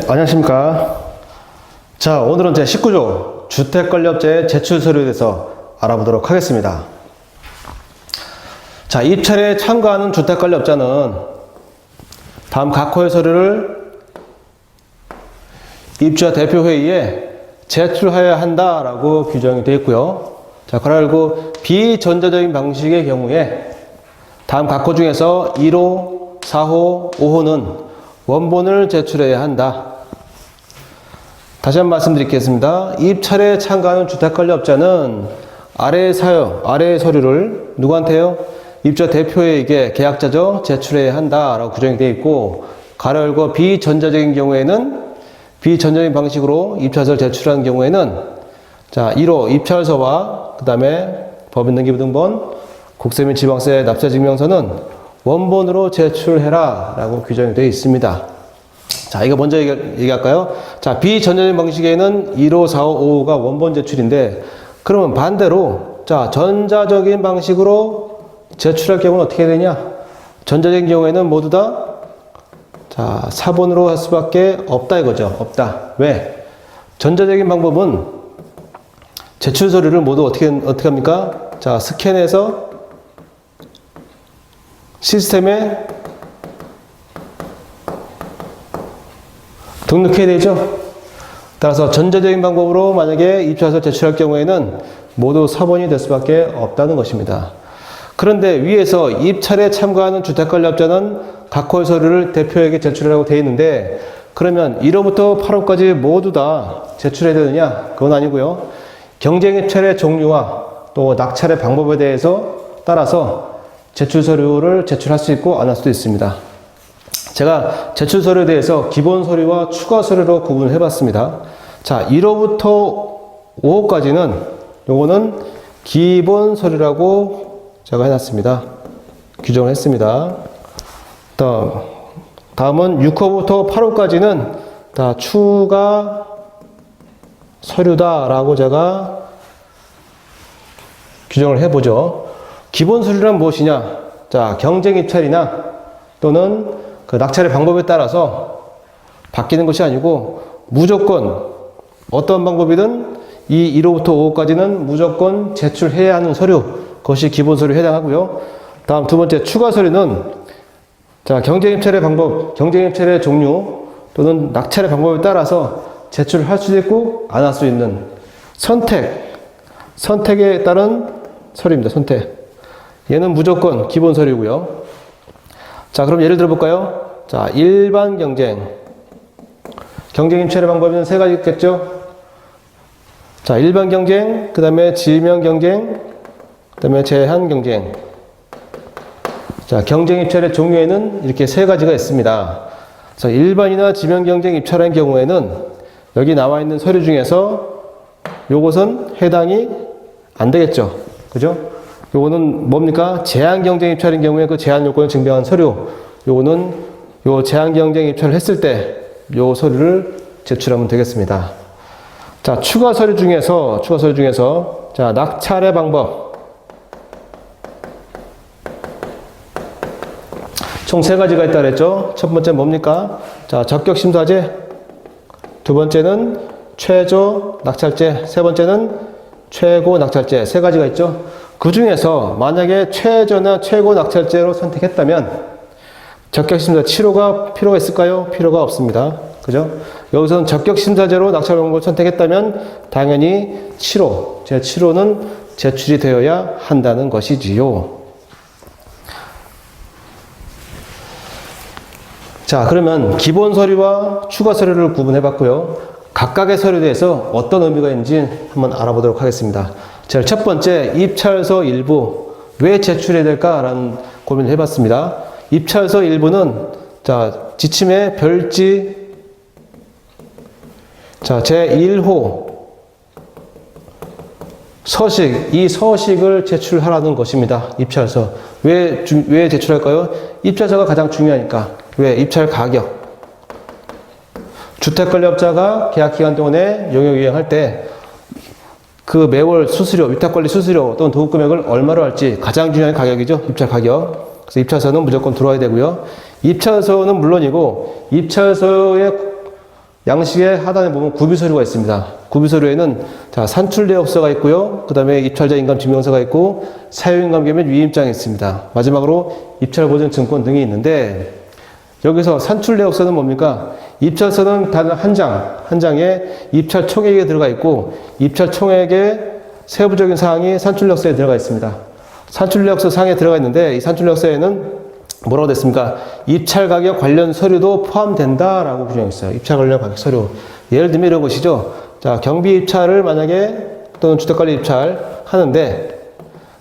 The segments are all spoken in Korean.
안녕하십니까. 자, 오늘은 제 19조 주택권리업자의 제출 서류에 대해서 알아보도록 하겠습니다. 자, 입찰에 참가하는 주택권리업자는 다음 각호의 서류를 입주자 대표회의에 제출하여야 한다라고 규정이 되어 있고요. 자, 그리고 비전자적인 방식의 경우에 다음 각호 중에서 1호, 4호, 5호는 원본을 제출해야 한다. 다시 한번 말씀드리겠습니다. 입찰에 참가하는 주택관리업자는 아래의 서류를 누구한테요? 입주자 대표에게 계약자죠. 제출해야 한다라고 규정이 되어 있고, 가로 열고 비전자적인 경우에는 비전자적인 방식으로 입찰서를 제출하는 경우에는 자 1호 입찰서와 그 다음에 법인등기부등본, 국세 및 지방세 납세증명서는 원본으로 제출해라 라고 규정이 되어 있습니다. 자, 이거 먼저 얘기할까요? 자, 비전자적인 방식에는 1호, 4호, 5호가 원본 제출인데, 그러면 반대로, 자, 전자적인 방식으로 제출할 경우는 어떻게 되냐? 전자적인 경우에는 모두 다, 자, 사본으로 할 수밖에 없다 이거죠. 없다. 왜? 전자적인 방법은 제출 서류를 모두 어떻게 합니까? 자, 스캔해서 시스템에 등록해야 되죠. 따라서 전자적인 방법으로 만약에 입찰서 제출할 경우에는 모두 사본이 될 수밖에 없다는 것입니다. 그런데 위에서 입찰에 참가하는 주택관리업자는 각호의 서류를 대표에게 제출하라고 되어 있는데, 그러면 1호부터 8호까지 모두 다 제출해야 되느냐? 그건 아니고요. 경쟁입찰의 종류와 또 낙찰의 방법에 대해서 따라서 제출 서류를 제출할 수 있고 안 할 수도 있습니다. 제가 제출 서류에 대해서 기본 서류와 추가 서류로 구분을 해봤습니다. 자, 1호부터 5호까지는 요거는 기본 서류라고 제가 해놨습니다. 규정을 했습니다. 다음은 6호부터 8호까지는 다 추가 서류다라고 제가 규정을 해보죠. 기본 서류란 무엇이냐? 자, 경쟁 입찰이나 또는 그 낙찰의 방법에 따라서 바뀌는 것이 아니고 무조건 어떤 방법이든 이 1호부터 5호까지는 무조건 제출해야 하는 서류, 그것이 기본 서류에 해당하고요. 다음 두 번째 추가 서류는 자, 경쟁 입찰의 방법, 경쟁 입찰의 종류 또는 낙찰의 방법에 따라서 제출할 수도 있고 안 할 수 있는 선택에 따른 서류입니다. 선택. 얘는 무조건 기본 서류고요. 자, 그럼 예를 들어 볼까요? 자, 일반 경쟁. 경쟁 입찰의 방법은 세 가지 있겠죠? 자, 일반 경쟁, 그 다음에 지명 경쟁, 그 다음에 제한 경쟁. 자, 경쟁 입찰의 종류에는 이렇게 세 가지가 있습니다. 자, 일반이나 지명 경쟁 입찰의 경우에는 여기 나와 있는 서류 중에서 요것은 해당이 안 되겠죠. 그죠? 요거는 뭡니까? 제한 경쟁 입찰인 경우에 그 제한 요건을 증명한 서류. 요거는 요 제한 경쟁 입찰을 했을 때 요 서류를 제출하면 되겠습니다. 자, 추가 서류 중에서 자, 낙찰의 방법. 총 세 가지가 있다 그랬죠? 첫 번째는 뭡니까? 자, 적격 심사제. 두 번째는 최저 낙찰제. 세 번째는 최고 낙찰제. 세 가지가 있죠? 그 중에서 만약에 최저나 최고 낙찰제로 선택했다면 적격심사 치료가 필요가 있을까요? 필요가 없습니다. 그죠? 여기서는 적격심사제로 낙찰 방법을 선택했다면 당연히 제7호는 제출이 되어야 한다는 것이지요. 자, 그러면 기본 서류와 추가 서류를 구분해 봤고요. 각각의 서류에 대해서 어떤 의미가 있는지 한번 알아보도록 하겠습니다. 자, 첫 번째, 입찰서 일부 왜 제출해야 될까라는 고민을 해봤습니다. 입찰서 일부는 자, 지침의 별지 자, 제1호 서식, 이 서식을 제출하라는 것입니다. 입찰서. 왜 제출할까요? 입찰서가 가장 중요하니까. 왜? 입찰 가격. 주택관리업자가 계약기간 동안에 용역이행할 때 그 매월 수수료, 위탁관리 수수료 또는 도급금액을 얼마로 할지 가장 중요한 가격이죠. 입찰 가격. 그래서 입찰서는 무조건 들어와야 되고요. 입찰서는 물론이고 입찰서의 양식의 하단에 보면 구비서류가 있습니다. 구비서류에는 자, 산출내역서가 있고요. 그 다음에 입찰자 인감증명서가 있고 사유인감계 및 위임장이 있습니다. 마지막으로 입찰보증증권 등이 있는데 여기서 산출내역서는 뭡니까? 입찰서는 단 한 장, 한 장에 입찰 총액이 들어가 있고 입찰 총액의 세부적인 사항이 산출내역서에 들어가 있습니다. 산출내역서 사항에 들어가 있는데 이 산출내역서에는 뭐라고 됐습니까? 입찰 가격 관련 서류도 포함된다라고 규정했어요. 입찰 관련 가격 서류. 예를 들면 이런 것이죠. 자, 경비 입찰을 만약에 또는 주택관리 입찰 하는데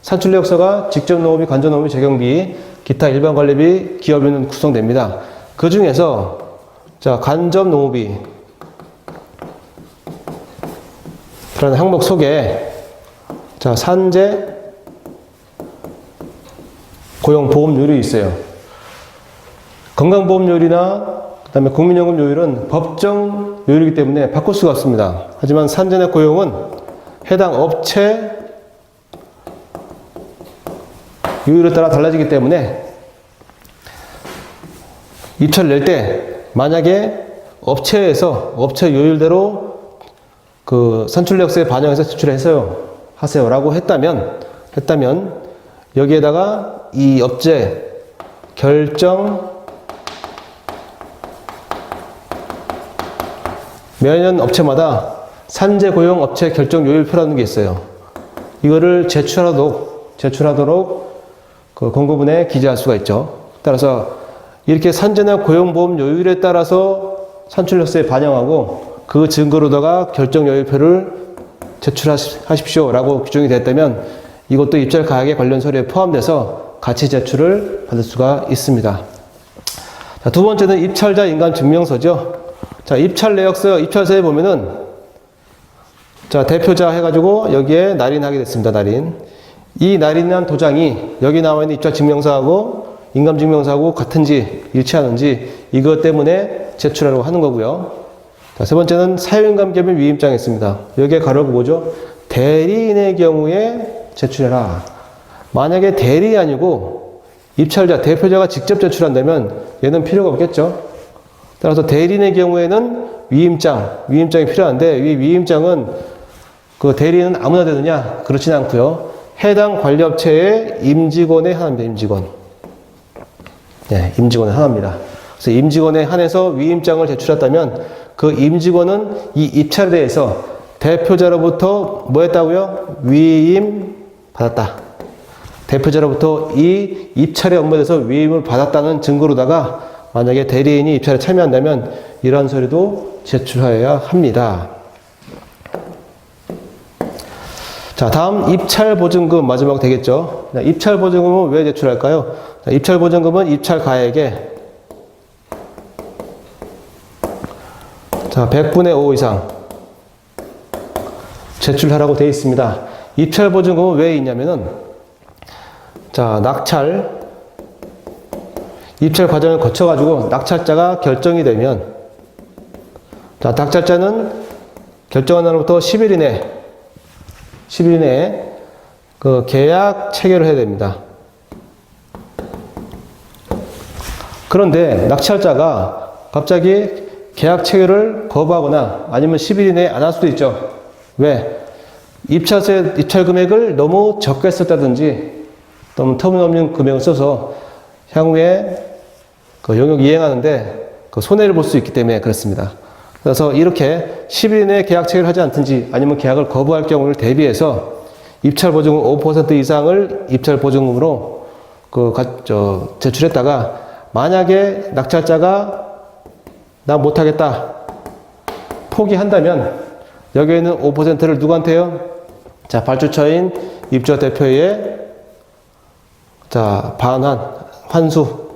산출내역서가 직접 농업이, 간접 농업이, 재경비, 기타 일반 관리비, 기업비는 구성됩니다. 그 중에서 자, 간접 농업이 라는 항목 속에 자, 산재 고용보험료율이 있어요. 건강보험료율이나 그 다음에 국민연금료율은 법정 요율이기 때문에 바꿀 수가 없습니다. 하지만 산재 내 고용은 해당 업체 요율에 따라 달라지기 때문에 입찰 낼 때 만약에 업체에서 업체 요율대로 그 산출내역서에 반영해서 제출해서요 하세요라고 했다면 여기에다가 이 업체 결정 매년 업체마다 산재 고용 업체 결정 요율표라는 게 있어요. 이거를 제출하도록 그 공고문에 기재할 수가 있죠. 따라서 이렇게 산재나 고용보험 요율에 따라서 산출내역서에 반영하고 그 증거로다가 결정 요율표를 제출하십시오라고 규정이 됐다면 이것도 입찰 가액에 관련 서류에 포함돼서 같이 제출을 받을 수가 있습니다. 자, 두 번째는 입찰자 인감증명서죠. 자, 입찰 내역서, 입찰서에 보면은 자, 대표자 해가지고 여기에 날인하게 됐습니다. 날인. 이 날인한 도장이 여기 나와 있는 입찰 증명서하고 인감증명서하고 같은지 일치하는지 이것 때문에 제출하려고 하는 거고요. 자, 세 번째는 사유인감계 및 위임장이 있습니다. 여기에 가로고 뭐죠? 대리인의 경우에 제출해라. 만약에 대리인이 아니고 입찰자, 대표자가 직접 제출한다면 얘는 필요가 없겠죠. 따라서 대리인의 경우에는 위임장이 필요한데 이 위임장은 그 대리인은 아무나 되느냐? 그렇지는 않고요. 해당 관리업체의 임직원에 한합니다. 임직원. 네, 임직원에 한합니다. 그래서 임직원에 한해서 위임장을 제출했다면 그 임직원은 이 입찰에 대해서 대표자로부터 뭐 했다고요? 위임 받았다. 대표자로부터 이 입찰의 업무에 대해서 위임을 받았다는 증거로다가 만약에 대리인이 입찰에 참여한다면 이러한 서류도 제출하여야 합니다. 자, 다음 입찰보증금 마지막 되겠죠. 입찰보증금은 왜 제출할까요? 입찰보증금은 입찰 가액에 자, 100분의 5 이상 제출하라고 되어 있습니다. 입찰보증금은 왜 있냐면은 자, 입찰 과정을 거쳐가지고 낙찰자가 결정이 되면 자, 낙찰자는 결정한 날로부터 10일 이내에 그 계약 체결을 해야 됩니다. 그런데 낙찰자가 갑자기 계약 체결을 거부하거나 아니면 10일 이내에 안 할 수도 있죠. 왜? 입찰 금액을 너무 적게 썼다든지 너무 터무니없는 금액을 써서 향후에 그 영역 이행하는데 그 손해를 볼 수 있기 때문에 그렇습니다. 그래서 이렇게 10일 이내에 계약 체결을 하지 않든지 아니면 계약을 거부할 경우를 대비해서 입찰보증금 5% 이상을 입찰보증금으로 제출했다가 만약에 낙찰자가 나 못하겠다 포기한다면 여기에는 5%를 누구한테요? 자, 발주처인 입주자 대표에 자, 환수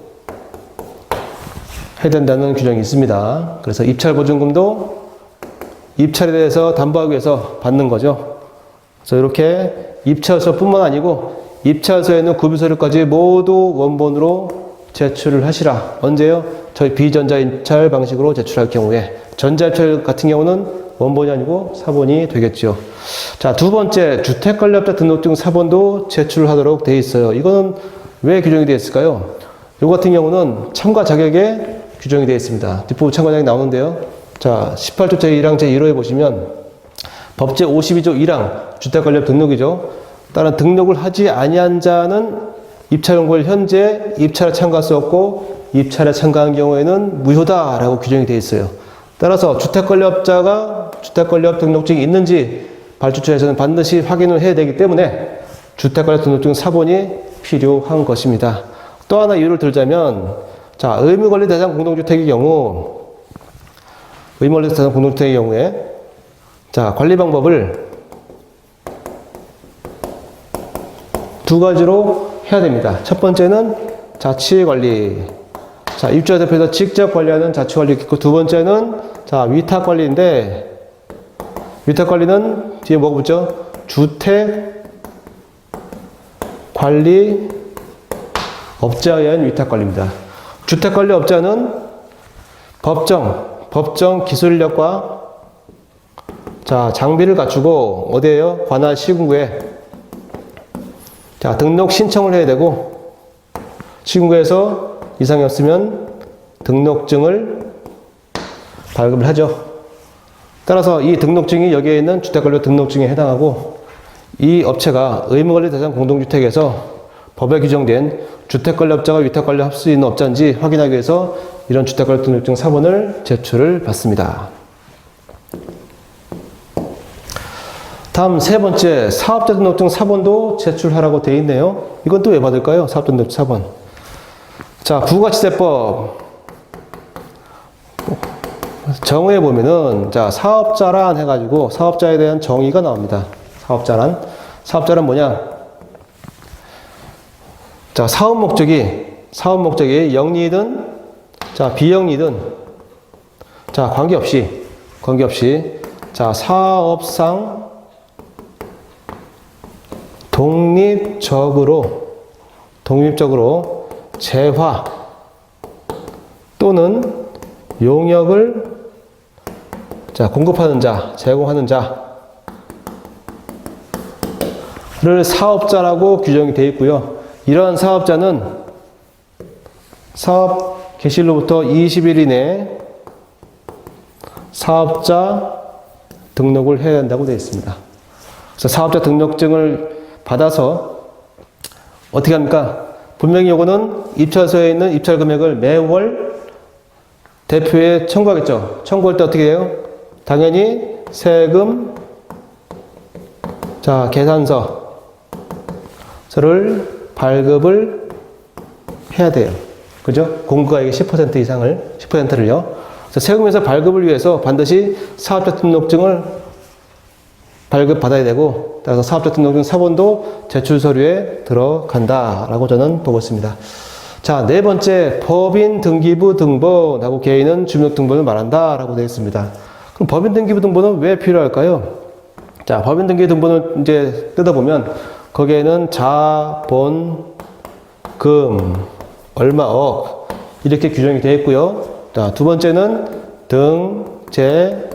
해야 된다는 규정이 있습니다. 그래서 입찰보증금도 입찰에 대해서 담보하기 위해서 받는 거죠. 그래서 이렇게 입찰서뿐만 아니고 입찰서에는 구비서류까지 모두 원본으로 제출을 하시라. 언제요? 저희 비전자입찰 방식으로 제출할 경우에 전자입찰 같은 경우는 원본이 아니고 사본이 되겠죠. 자, 두 번째 주택관리업자 등록증 사본도 제출하도록 되어 있어요. 이거는 왜 규정이 되어 있을까요? 이 같은 경우는 참가 자격에 규정이 되어 있습니다. 뒷부분 참가 자격이 나오는데요. 자, 18조 제1항 제1호에 보시면 법제 52조 1항 주택관리업 등록이죠. 따른 등록을 하지 아니한 자는 입찰공고를 현재 입찰에 참가할 수 없고 입찰에 참가한 경우에는 무효다라고 규정이 되어 있어요. 따라서 주택관리업자가 주택관리업 등록증이 있는지 발주처에서는 반드시 확인을 해야 되기 때문에 주택관리업 등록증 사본이 필요한 것입니다. 또 하나 예를 들자면, 자, 의무관리 대상 공동주택의 경우, 의무관리 대상 공동주택의 경우에, 자, 관리 방법을 두 가지로 해야 됩니다. 첫 번째는 자치관리. 자, 입주자 대표에서 직접 관리하는 자치관리 있고, 두 번째는, 자, 위탁관리인데, 위탁관리는 뒤에 뭐가 붙죠? 주택관리 업자에 의한 위탁관리입니다. 주택관리 업자는 법정 기술력과 자, 장비를 갖추고 어디에요? 관할 시군구에 자, 등록 신청을 해야 되고 시군구에서 이상이 없으면 등록증을 발급을 하죠. 따라서 이 등록증이 여기에 있는 주택관리 등록증에 해당하고 이 업체가 의무관리 대상 공동주택에서 법에 규정된 주택관리업자가 위탁관리 할 수 있는 업자인지 확인하기 위해서 이런 주택관리 등록증 사본을 제출을 받습니다. 다음 세 번째, 사업자 등록증 사본도 제출하라고 되어 있네요. 이건 또 왜 받을까요? 사업자 등록증 사본. 자, 부가치세법 정의에 보면은 자, 사업자란 해가지고 사업자에 대한 정의가 나옵니다. 사업자란 뭐냐? 자, 사업 목적이 영리든 자, 비영리든 자, 관계없이 자, 사업상 독립적으로 재화 또는 용역을 자, 공급하는 자, 제공하는 자를 사업자라고 규정이 되어 있고요. 이러한 사업자는 사업 개시일로부터 20일 이내에 사업자 등록을 해야 한다고 되어 있습니다. 그래서 사업자 등록증을 받아서 어떻게 합니까? 분명히 요거는 입찰서에 있는 입찰 금액을 매월 대표에 청구하겠죠. 청구할 때 어떻게 해요? 당연히 세금, 자, 계산서를 발급을 해야 돼요. 그죠? 공급가액의 10%를요. 그래서 세금에서 발급을 위해서 반드시 사업자 등록증을 발급받아야 되고, 따라서 사업자 등록증 사본도 제출 서류에 들어간다라고 저는 보고 있습니다. 자, 네 번째, 법인 등기부 등본하고 개인은 주민등록번호를 말한다라고 되어 있습니다. 그럼 법인 등기부 등본은 왜 필요할까요? 자, 법인 등기부 등본을 이제 뜯어보면 거기에는 자본, 금, 얼마억 이렇게 규정이 되어 있고요. 자, 두 번째는 등, 재,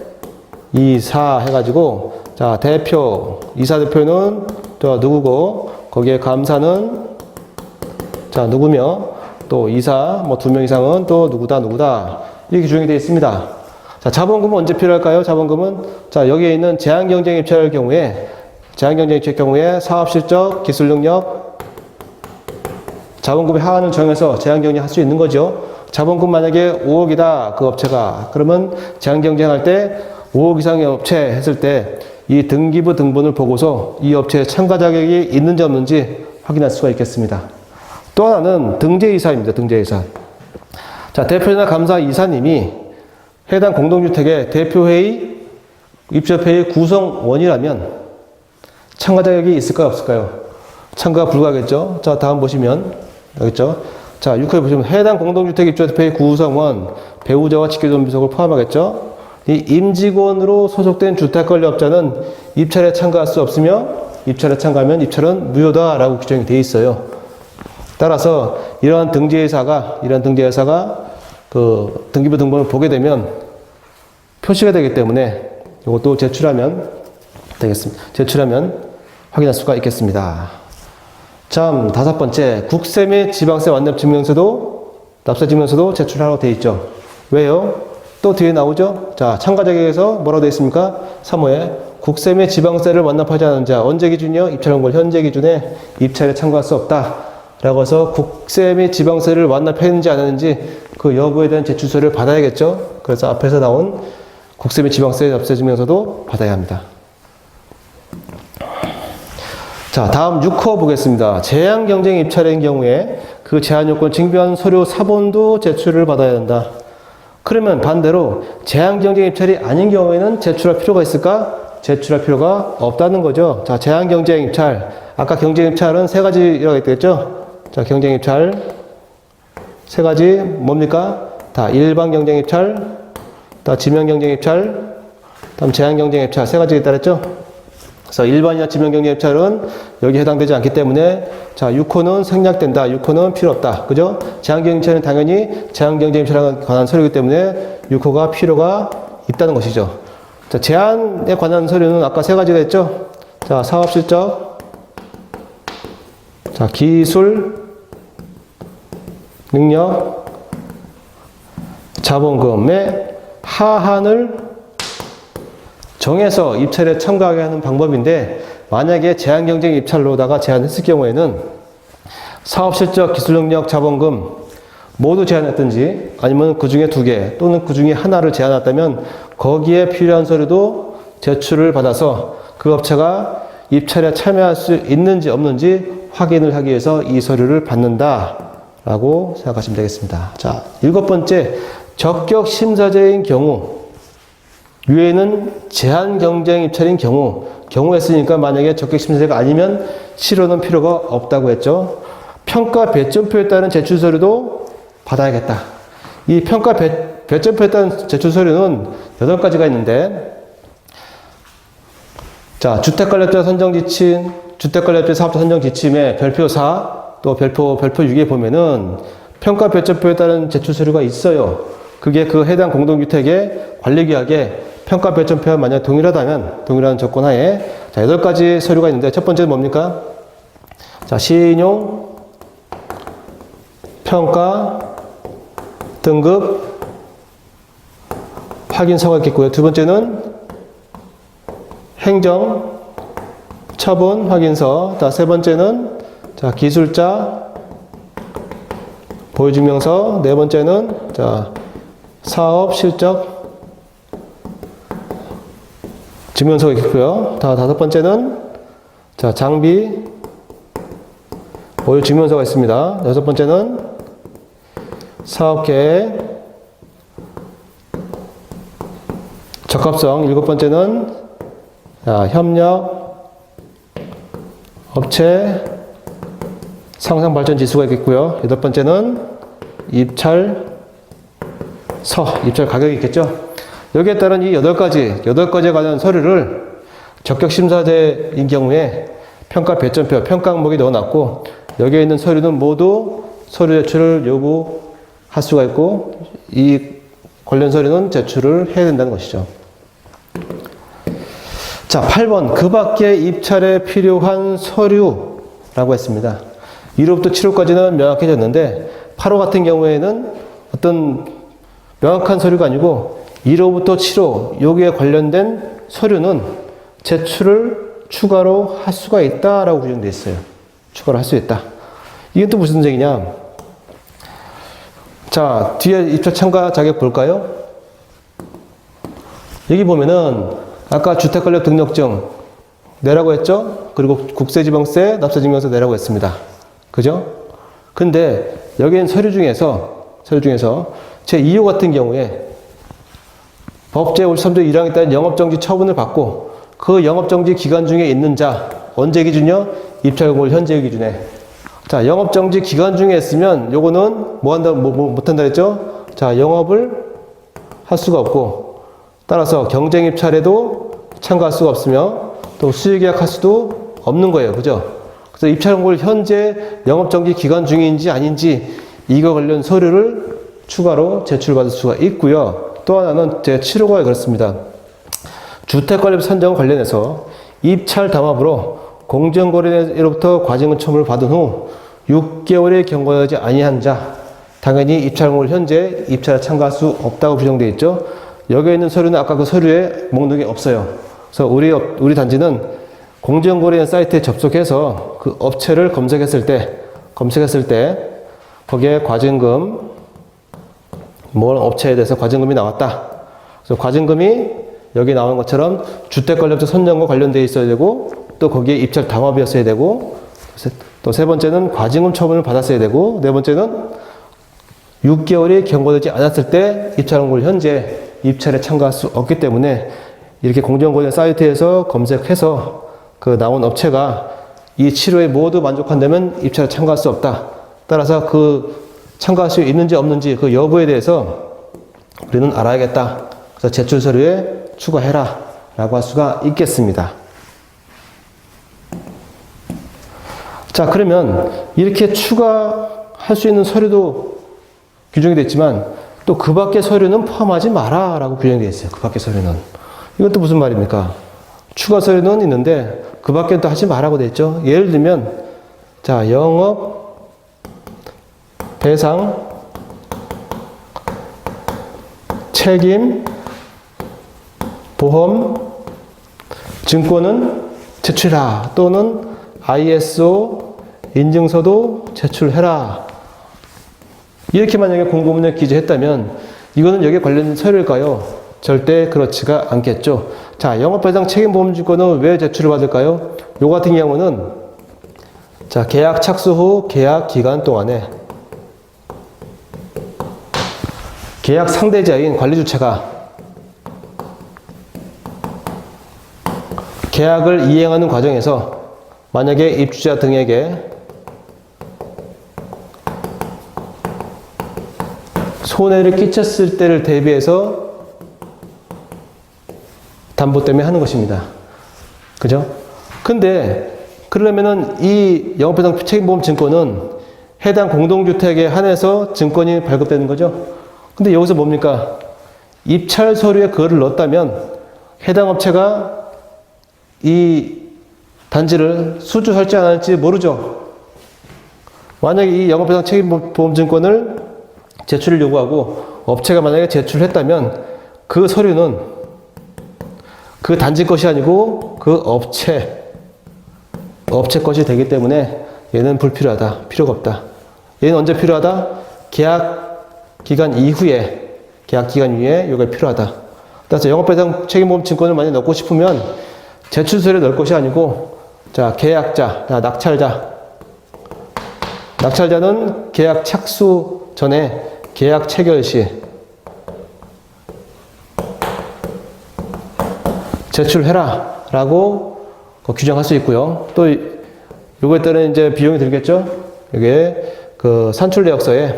이사 해가지고 자, 대표, 이사 대표는 저 누구고 거기에 감사는 자, 누구며 또 이사 뭐 2명 이상은 또 누구다 이렇게 규정이 되어 있습니다. 자, 자본금은 언제 필요할까요? 자본금은 자, 여기에 있는 제한경쟁 입찰 경우에 사업 실적, 기술 능력, 자본금의 하한을 정해서 제한경쟁 할 수 있는 거죠. 자본금 만약에 5억이다 그 업체가 그러면 제한경쟁할 때 5억 이상의 업체 했을 때 이 등기부 등본을 보고서 이 업체에 참가 자격이 있는지 없는지 확인할 수가 있겠습니다. 또 하나는 등재이사입니다. 등재이사. 자, 대표나 감사 이사님이 해당 공동주택의 대표회의, 입주협회의 구성원이라면 참가 자격이 있을까요? 없을까요? 참가가 불가하겠죠? 자, 다음 보시면, 알겠죠? 자, 6호에 보시면 해당 공동주택 입주협회의 구성원, 배우자와 직계존비속을 포함하겠죠? 이 임직원으로 소속된 주택관리업자는 입찰에 참가할 수 없으며 입찰에 참가하면 입찰은 무효다라고 규정이 되어 있어요. 따라서 이러한 등재회사가 그 등기부 등본을 보게 되면 표시가 되기 때문에 이것도 제출하면 되겠습니다. 제출하면 확인할 수가 있겠습니다. 다음 다섯 번째, 국세 및 지방세 완납 증명서도 납세 증명서도 제출하라고 되어 있죠. 왜요? 또 뒤에 나오죠. 자, 참가 자격에서 뭐라고 되어 있습니까? 3호에 국세 및 지방세를 완납하지 않은 자, 언제 기준이요? 입찰공고 현재 기준에 입찰에 참가할 수 없다. 라고 해서 국세 및 지방세를 완납했는지 안 했는지 그 여부에 대한 제출서를 받아야겠죠. 그래서 앞에서 나온 국세 및 지방세 납세증명서도 받아야 합니다. 자, 다음 6호 보겠습니다. 제한 경쟁 입찰인 경우에 그 제한 요건 증빙한 서류 사본도 제출을 받아야 한다. 그러면 반대로 제한 경쟁 입찰이 아닌 경우에는 제출할 필요가 있을까? 제출할 필요가 없다는 거죠. 자, 제한 경쟁 입찰. 아까 경쟁 입찰은 세 가지라고 했겠죠? 자, 경쟁 입찰. 세 가지 뭡니까? 다 일반 경쟁 입찰, 다 지명 경쟁 입찰, 다음 제한 경쟁 입찰 세 가지가 있다 그랬죠? 그래서 일반이나 지명 경쟁 입찰은 여기에 해당되지 않기 때문에 자, 6호는 생략된다. 6호는 필요 없다. 그죠? 제한 경쟁 입찰은 당연히 제한 경쟁 입찰에 관한 서류이기 때문에 6호가 필요가 있다는 것이죠. 자, 제한에 관한 서류는 아까 세 가지가 있죠? 자, 사업 실적, 자, 기술, 능력, 자본금의 하한을 정해서 입찰에 참가하게 하는 방법인데, 만약에 제한 경쟁 입찰로다가 제한했을 경우에는 사업 실적, 기술 능력, 자본금 모두 제한했든지 아니면 그 중에 2개 또는 그 중에 하나를 제한했다면 거기에 필요한 서류도 제출을 받아서 그 업체가 입찰에 참여할 수 있는지 없는지 확인을 하기 위해서 이 서류를 받는다 라고 생각하시면 되겠습니다. 자, 7번째, 적격 심사제인 경우 위에는 제한 경쟁 입찰인 경우 했으니까 만약에 적격 심사제가 아니면 치료는 필요가 없다고 했죠. 평가 배점표에 따른 제출 서류도 받아야겠다. 이 평가 배점표에 따른 제출 서류는 8가지가 있는데, 자, 주택관리업자 선정 지침, 주택관리업자 사업자 선정 지침의 별표 4, 또 별표 6에 보면은 평가 배점표에 따른 제출 서류가 있어요. 그게 그 해당 공동주택의 관리계약에 평가 배점표와 만약 동일하다면, 동일한 조건 하에, 자, 8가지 서류가 있는데, 첫 번째는 뭡니까? 자, 신용, 평가, 등급, 확인서가 있겠고요. 두 번째는 행정, 처분, 확인서. 자, 세 번째는 자, 기술자, 보유증명서. 네 번째는 자, 사업 실적, 증명서가 있겠고요. 다섯 번째는 자, 장비, 보유증명서가 있습니다. 여섯 번째는 사업계획, 적합성. 7번째는 자, 협력, 업체, 상상 발전 지수가 있겠고요. 8번째는 입찰서, 입찰 가격이 있겠죠. 여기에 따른 이 8가지에 관한 서류를 적격 심사제인 경우에 평가 배점표, 평가 항목에 넣어놨고, 여기에 있는 서류는 모두 서류 제출을 요구할 수가 있고, 이 관련 서류는 제출을 해야 된다는 것이죠. 자, 8번. 그 밖에 입찰에 필요한 서류라고 했습니다. 1호부터 7호까지는 명확해졌는데 8호 같은 경우에는 어떤 명확한 서류가 아니고 1호부터 7호 여기에 관련된 서류는 제출을 추가로 할 수가 있다라고 규정되어 있어요. 추가로 할 수 있다. 이게 또 무슨 얘기냐? 자, 뒤에 입찰 참가 자격 볼까요? 여기 보면은 아까 주택관리업 등록증 내라고 했죠? 그리고 국세지방세 납세증명서 내라고 했습니다. 그죠? 근데 여기는 서류 중에서 제2호 같은 경우에 법제 53조 1항에 따른 영업정지 처분을 받고 그 영업정지 기간 중에 있는 자, 언제 기준이요? 입찰공고 현재 기준에. 자, 영업정지 기간 중에 있으면 요거는 못한다 했죠? 자, 영업을 할 수가 없고, 따라서 경쟁 입찰에도 참가할 수가 없으며 또 수의계약 할 수도 없는 거예요. 그죠? 그래서 입찰공고를 현재 영업정지 기간 중인지 아닌지 이거 관련 서류를 추가로 제출받을 수가 있고요. 또 하나는 제7호가 그렇습니다. 주택관리업 선정 관련해서 입찰 담합으로 공정거래로부터 과징금 처분을 받은 후 6개월에 경과하지 아니한 자, 당연히 입찰공고를 현재 입찰에 참가할 수 없다고 규정되어 있죠. 여기에 있는 서류는 아까 그 서류에 목록이 없어요. 그래서 우리 단지는 공정거래 사이트에 접속해서 그 업체를 검색했을 때 거기에 과징금, 뭐 업체에 대해서 과징금이 나왔다. 그래서 과징금이 여기 나온 것처럼 주택관리업체 선정과 관련되어 있어야 되고, 또 거기에 입찰 당합이었어야 되고, 또 세 번째는 과징금 처분을 받았어야 되고, 네 번째는 6개월이 경과되지 않았을 때 입찰원고를 현재 입찰에 참가할 수 없기 때문에 이렇게 공정거래 사이트에서 검색해서 그 나온 업체가 이 치료에 모두 만족한다면 입찰에 참가할 수 없다. 따라서 그 참가할 수 있는지 없는지 그 여부에 대해서 우리는 알아야겠다. 그래서 제출 서류에 추가해라 라고 할 수가 있겠습니다. 자, 그러면 이렇게 추가할 수 있는 서류도 규정이 됐지만 또 그 밖의 서류는 포함하지 마라 라고 규정이 되어 있어요. 그 밖의 서류는. 이건 또 무슨 말입니까? 추가 서류는 있는데 그 밖에 또 하지 말라고 되어 있죠. 예를 들면 자, 영업 배상 책임 보험 증권은 제출해라 또는 ISO 인증서도 제출해라. 이렇게 만약에 공고문에 기재했다면 이거는 여기에 관련된 서류일까요? 절대 그렇지가 않겠죠. 자, 영업배상 책임보험증권은 왜 제출을 받을까요? 요 같은 경우는 자, 계약 착수 후 계약 기간 동안에 계약 상대자인 관리주체가 계약을 이행하는 과정에서 만약에 입주자 등에게 손해를 끼쳤을 때를 대비해서 담보 때문에 하는 것입니다. 그죠? 근데 그러면은 이 영업배상 책임보험 증권은 해당 공동주택에 한해서 증권이 발급되는 거죠. 근데 여기서 뭡니까? 입찰 서류에 그거를 넣었다면 해당 업체가 이 단지를 수주할지 안 할지 모르죠. 만약에 이 영업배상 책임보험증권을 제출을 요구하고 업체가 만약에 제출했다면 그 서류는 그 단지 것이 아니고 그 업체 것이 되기 때문에 얘는 불필요하다. 필요가 없다. 얘는 언제 필요하다? 계약 기간 이후에 이게 필요하다. 따라서 영업배상 책임보험증권을 많이 넣고 싶으면 제출 서류에 넣을 것이 아니고 자, 계약자, 낙찰자는 계약 착수 전에 계약 체결 시 제출해라 라고 규정할 수 있고요. 또 요거에 따른 이제 비용이 들겠죠. 이게 그 산출내역서에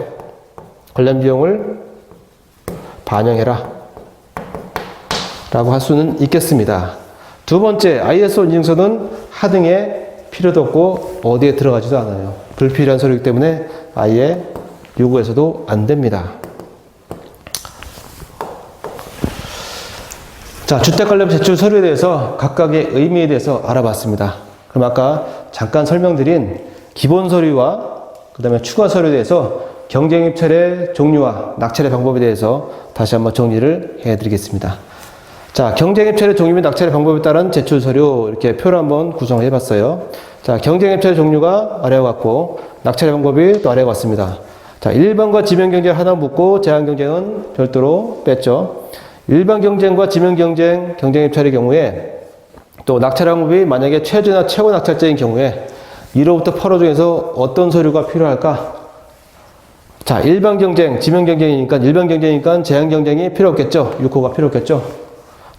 관련 비용을 반영해라 라고 할 수는 있겠습니다. 두 번째, ISO 인증서는 하등에 필요도 없고 어디에 들어가지도 않아요. 불필요한 서류이기 때문에 아예 요구해서도 안 됩니다. 자, 주택관련 제출 서류에 대해서 각각의 의미에 대해서 알아봤습니다. 그럼 아까 잠깐 설명드린 기본 서류와 그 다음에 추가 서류에 대해서 경쟁입찰의 종류와 낙찰의 방법에 대해서 다시 한번 정리를 해드리겠습니다. 자, 경쟁입찰의 종류 및 낙찰의 방법에 따른 제출 서류 이렇게 표를 한번 구성해 봤어요. 자, 경쟁입찰의 종류가 아래와 같고 낙찰의 방법이 또 아래와 같습니다. 자, 일반과 지명경쟁 하나 묶고 제한경쟁은 별도로 뺐죠. 일반 경쟁과 지명 경쟁, 경쟁입찰의 경우에 또 낙찰 방법이 만약에 최저나 최고 낙찰자인 경우에 1호부터 8호 중에서 어떤 서류가 필요할까? 자, 일반 경쟁, 지명 경쟁이니까 일반 경쟁이니까 제한 경쟁이 필요 없겠죠. 6호가 필요 없겠죠.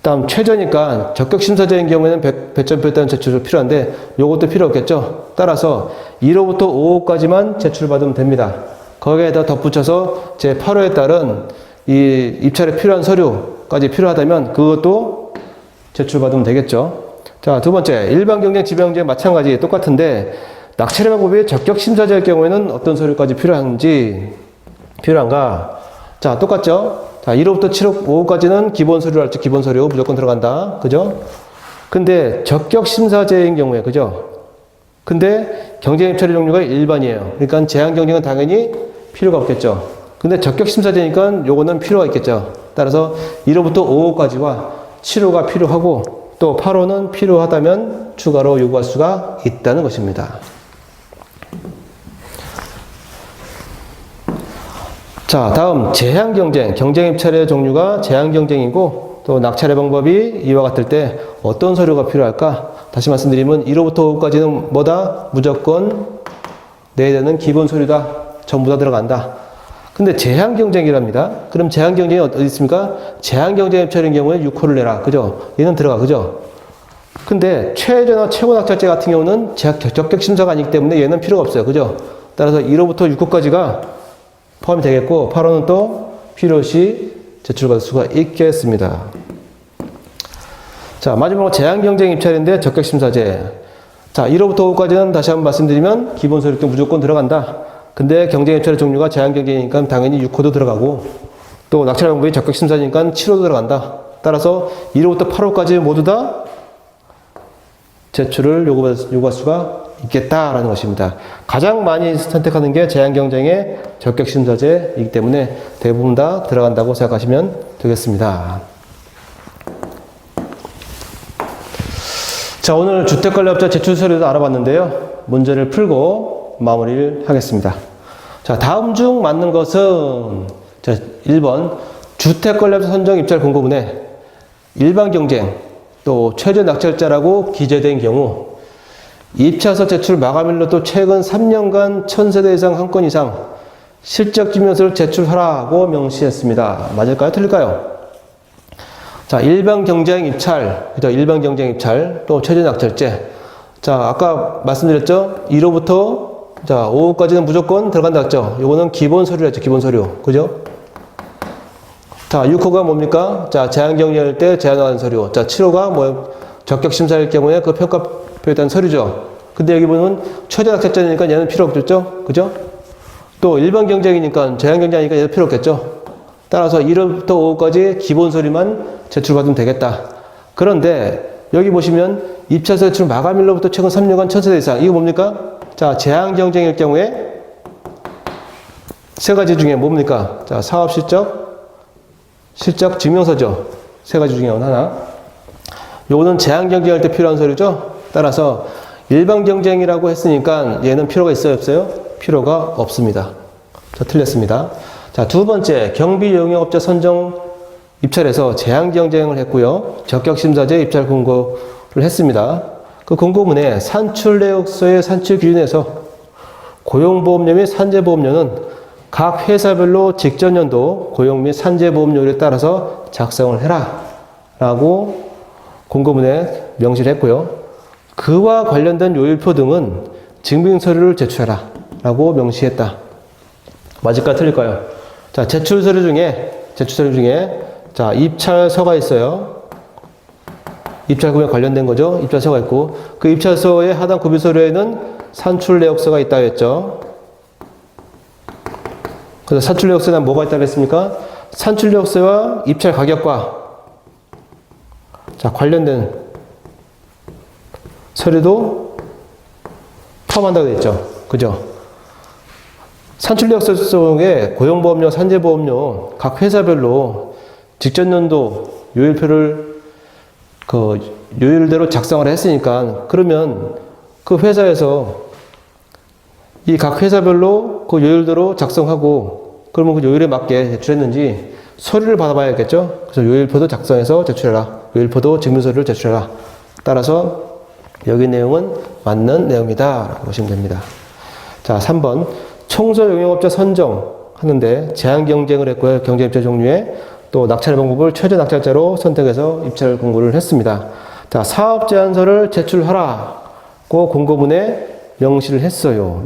다음 최저니까 적격 심사자인 경우에는 배점표에 따른 제출이 필요한데 요것도 필요 없겠죠. 따라서 1호부터 5호까지만 제출받으면 됩니다. 거기에다 덧붙여서 제 8호에 따른 이 입찰에 필요한 서류까지 필요하다면 그것도 제출받으면 되겠죠. 자, 두 번째, 일반 경쟁, 지명 경쟁 마찬가지 똑같은데 낙찰의 방법이 적격 심사자일 경우에는 어떤 서류까지 필요한가? 자, 똑같죠? 자, 1호부터 7호, 5호까지는 기본 서류로 할지 기본 서류 무조건 들어간다. 그죠? 근데 적격 심사자인 경우에, 그죠? 근데 경쟁 입찰의 종류가 일반이에요. 그러니까 제한 경쟁은 당연히 필요가 없겠죠. 근데 적격심사제니까 요거는 필요가 있겠죠. 따라서 1호부터 5호까지와 7호가 필요하고 또 8호는 필요하다면 추가로 요구할 수가 있다는 것입니다. 자, 다음 제한경쟁. 경쟁입찰의 종류가 제한경쟁이고 또 낙찰의 방법이 이와 같을 때 어떤 서류가 필요할까? 다시 말씀드리면 1호부터 5호까지는 뭐다? 무조건 내야 되는 기본 서류다. 전부 다 들어간다. 근데 제한경쟁이랍니다. 그럼 제한경쟁이 어디 있습니까? 제한경쟁입찰인 경우에 6호를 내라. 그죠? 얘는 들어가. 그죠? 근데 최저나 최고 낙찰제 같은 경우는 적격심사가 아니기 때문에 얘는 필요가 없어요. 그죠? 따라서 1호부터 6호까지가 포함이 되겠고 8호는 또 필요시 제출받을 수가 있겠습니다. 자, 마지막으로 제한경쟁입찰인데 적격심사제. 자, 1호부터 5호까지는 다시 한번 말씀드리면 기본 서류 때 무조건 들어간다. 근데 경쟁입찰의 종류가 제한경쟁이니까 당연히 6호도 들어가고 또 낙찰 방법이 적격심사니까 7호도 들어간다. 따라서 1호부터 8호까지 모두 다 제출을 요구할 수가 있겠다라는 것입니다. 가장 많이 선택하는 게 제한경쟁의 적격심사제이기 때문에 대부분 다 들어간다고 생각하시면 되겠습니다. 자, 오늘 주택관리업자 제출 서류도 알아봤는데요. 문제를 풀고 마무리를 하겠습니다. 자, 다음 중 맞는 것은 자, 1번 주택관리업자 선정 입찰 공고문에 일반경쟁 또 최저 낙찰자라고 기재된 경우 입찰서 제출 마감일로 또 최근 3년간 1000세대 이상 한 건 이상 실적증명서를 제출하라고 명시했습니다. 맞을까요? 틀릴까요? 자, 일반 경쟁 입찰, 그죠? 일반 경쟁 입찰, 또 최저 낙찰제. 자, 아까 말씀드렸죠? 1호부터, 자, 5호까지는 무조건 들어간다 했죠? 요거는 기본 서류였죠, 기본 서류. 그죠? 자, 6호가 뭡니까? 자, 제한 경쟁할 때 제한하는 서류. 자, 7호가 뭐, 적격 심사일 경우에 그 평가표에 대한 서류죠. 근데 여기 보면 최저 낙찰제니까 얘는 필요 없겠죠? 그죠? 또 일반 경쟁이니까, 제한 경쟁이니까 얘는 필요 없겠죠? 따라서 1호부터 5호까지 기본 서류만 제출받으면 되겠다. 그런데 여기 보시면 입찰서 제출 마감일로부터 최근 3년간 1000세대 이상 이거 뭡니까? 자, 제한 경쟁일 경우에 세 가지 중에 뭡니까? 자, 사업 실적 증명서죠. 세 가지 중에 하나. 요거는 제한 경쟁할 때 필요한 서류죠. 따라서 일반 경쟁이라고 했으니까 얘는 필요가 있어요, 없어요? 필요가 없습니다. 자, 틀렸습니다. 자, 두 번째, 경비 용역업자 선정 입찰에서 제한 경쟁을 했고요. 적격심사제 입찰 공고를 했습니다. 그 공고문에 산출 내역서의 산출 기준에서 고용보험료 및 산재보험료는 각 회사별로 직전 연도 고용 및 산재보험료에 따라서 작성을 해라 라고 공고문에 명시를 했고요. 그와 관련된 요일표 등은 증빙서류를 제출해라 라고 명시했다. 맞을까 틀릴까요? 자, 제출 서류 중에 자, 입찰서가 있어요. 입찰금에 관련된 거죠. 입찰서가 있고 그 입찰서의 하단 구비 서류에는 산출 내역서가 있다 했죠. 그래서 산출 내역서에는 뭐가 있다고 했습니까? 산출 내역서와 입찰 가격과 자, 관련된 서류도 포함한다고 했죠. 그죠? 산출 내역서 속에 고용보험료, 산재보험료 각 회사별로 직전 연도 요일표를 그 요일대로 작성을 했으니까 그러면 그 회사에서 이 각 회사별로 그 요일대로 작성하고 그러면 그 요일에 맞게 제출했는지 서류를 받아봐야겠죠. 그래서 요일표도 작성해서 제출해라. 요일표도 증명서류를 제출해라. 따라서 여기 내용은 맞는 내용이다 라고 보시면 됩니다. 자, 3번 총서 용역업자 선정하는데 제한 경쟁을 했고요. 경쟁입찰 종류에 또 낙찰 방법을 최저 낙찰자로 선택해서 입찰 공고를 했습니다. 자, 사업 제안서를 제출하라고 공고문에 명시를 했어요.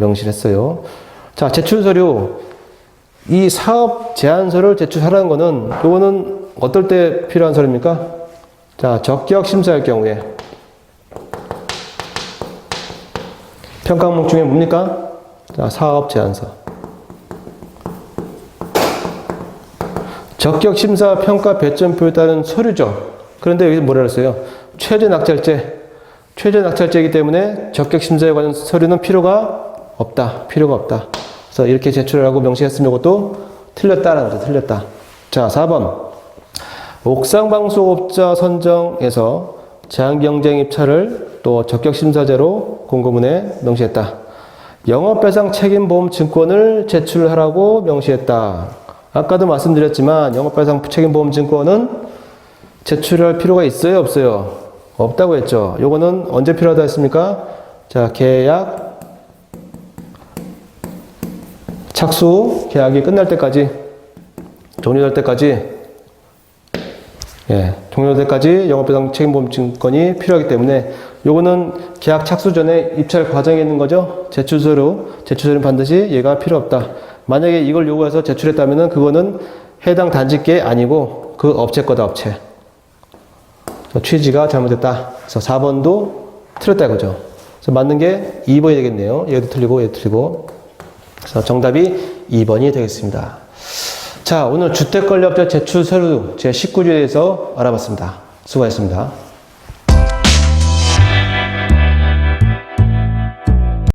자, 제출 서류. 이 사업 제안서를 제출하라는 거는 요거는 어떨 때 필요한 서류입니까? 자, 적격 심사할 경우에 평가 항목 중에 뭡니까? 자, 사업 제안서. 적격 심사 평가 배점표에 따른 서류죠. 그런데 여기서 뭐라 그랬어요? 최저 낙찰제이기 때문에 적격 심사에 관한 서류는 필요가 없다. 그래서 이렇게 제출하라고 명시했으면 이것도 틀렸다라는 거죠. 틀렸다. 자, 4번. 옥상방수업자 선정에서 제한경쟁 입찰을 또 적격심사제로 공고문에 명시했다. 영업배상 책임보험 증권을 제출하라고 명시했다. 아까도 말씀드렸지만 영업배상 책임보험 증권은 제출할 필요가 있어요, 없어요? 없다고 했죠. 요거는 언제 필요하다 했습니까? 자, 계약 착수, 계약이 끝날 때까지, 종료될 때까지, 종료될 때까지 영업배상 책임보험 증권이 필요하기 때문에 요거는 계약 착수 전에 입찰 과정에 있는 거죠. 제출서는 반드시 얘가 필요 없다. 만약에 이걸 요구해서 제출했다면은 그거는 해당 단지께 아니고 그 업체 거다, 업체. 취지가 잘못됐다. 그래서 4번도 틀렸다 이거죠. 그래서 맞는 게 2번이 되겠네요. 얘도 틀리고 얘도 틀리고. 그래서 정답이 2번이 되겠습니다. 자, 오늘 주택관리업자 제출 서류 제19조에 대해서 알아봤습니다. 수고하셨습니다.